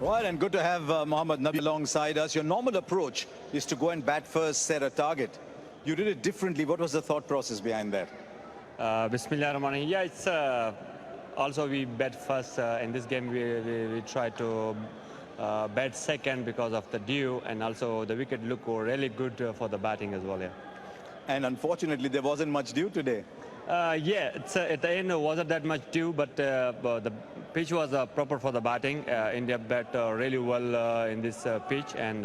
Right, and good to have Mohammad Nabi alongside us. Your normal approach is to go and bat first, set a target. You did it differently. What was the thought process behind that? Bismillah ar-Rahman. Yeah, it's also we bat first. In this game, we try to bat second because of the dew, and also the wicket look really good for the batting as well. Yeah. And unfortunately, there wasn't much dew today. Yeah, at the end, wasn't that much dew, but the pitch was proper for the batting. India bat really well in this pitch and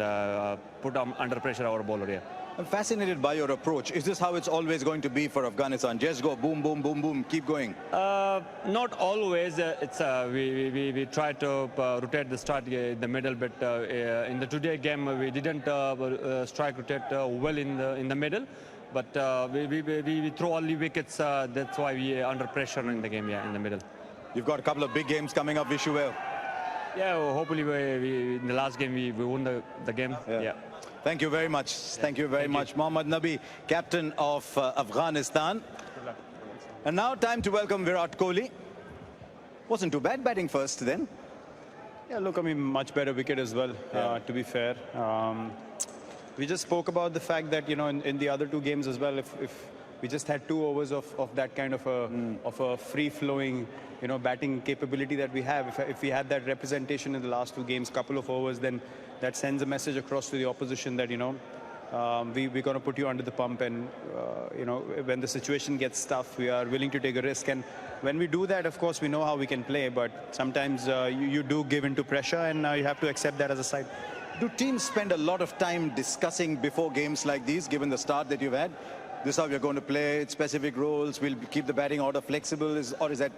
put under pressure our bowler here. I'm fascinated by your approach. Is this how it's always going to be for Afghanistan? Just go boom, boom, boom, boom, keep going? Not always. We try to rotate the start in the middle, but in the today game we didn't strike rotate well in the middle. But we throw only wickets. That's why we are under pressure in the game, yeah, in the middle. You've got a couple of big games coming up. Wish you well. Yeah, well, hopefully in the last game we won the game. Yeah. Thank you very much. Yeah. Thank you very much. Mohammad Nabi, captain of Afghanistan. And now time to welcome Virat Kohli. Wasn't too bad batting first then. Yeah, look, I mean, much better wicket as well, to be fair. We just spoke about the fact that, you know, in the other two games as well, if we just had 2 overs of that kind of a free-flowing, you know, batting capability that we have. If we had that representation in the last 2 games, couple of overs, then that sends a message across to the opposition that, you know, we're going to put you under the pump, and, you know, when the situation gets tough, we are willing to take a risk. And when we do that, of course, we know how we can play, but sometimes you do give into pressure, and you have to accept that as a side. Do teams spend a lot of time discussing before games like these, given the start that you've had? This is how we're going to play, specific roles, we'll keep the batting order flexible, or is that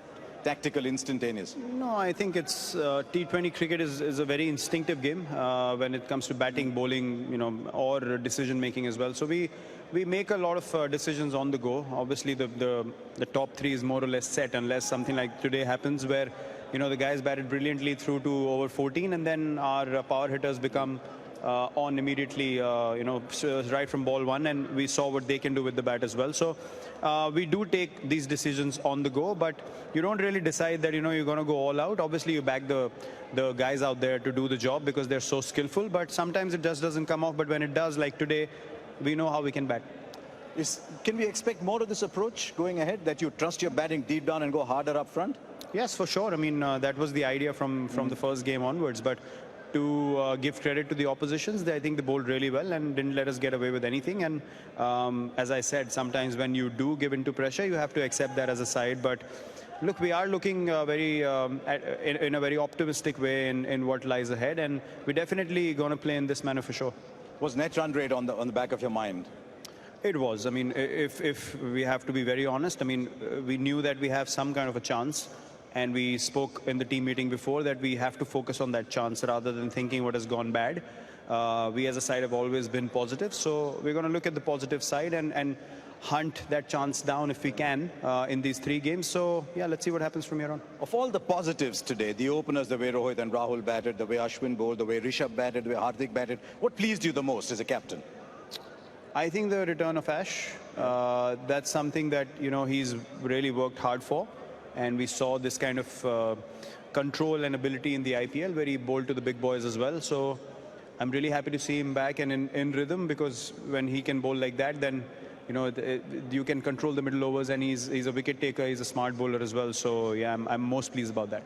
tactical, instantaneous? No, I think it's T20 cricket is a very instinctive game when it comes to batting, bowling, you know, or decision making as well. So we make a lot of decisions on the go. Obviously, the top 3 is more or less set, unless something like today happens where, you know, the guys batted brilliantly through to over 14, and then our power hitters become on immediately, you know, right from ball 1, and we saw what they can do with the bat as well. So we do take these decisions on the go, but you don't really decide that, you know, you're going to go all out. Obviously, you back the guys out there to do the job because they're so skillful, but sometimes it just doesn't come off. But when it does, like today, we know how we can bat. Can we expect more of this approach going ahead, that you trust your batting deep down and go harder up front? Yes, for sure. I mean, that was the idea from the first game onwards. But to give credit to the oppositions, I think they bowled really well and didn't let us get away with anything. And as I said, sometimes when you do give into pressure, you have to accept that as a side. But look, we are looking in a very optimistic way in what lies ahead, and we're definitely going to play in this manner for sure. Was net run rate on the back of your mind? It was. I mean, if we have to be very honest, I mean, we knew that we have some kind of a chance. And we spoke in the team meeting before that we have to focus on that chance rather than thinking what has gone bad. We as a side have always been positive. So we're going to look at the positive side and hunt that chance down if we can in these 3 games. So, yeah, let's see what happens from here on. Of all the positives today, the openers, the way Rohit and Rahul batted, the way Ashwin bowled, the way Rishabh batted, the way Hardik batted, what pleased you the most as a captain? I think the return of Ash. That's something that, you know, he's really worked hard for. And we saw this kind of control and ability in the IPL where he bowled to the big boys as well. So I'm really happy to see him back and in rhythm, because when he can bowl like that, then, you know, you can control the middle overs, and he's a wicket taker. He's a smart bowler as well. So, yeah, I'm most pleased about that.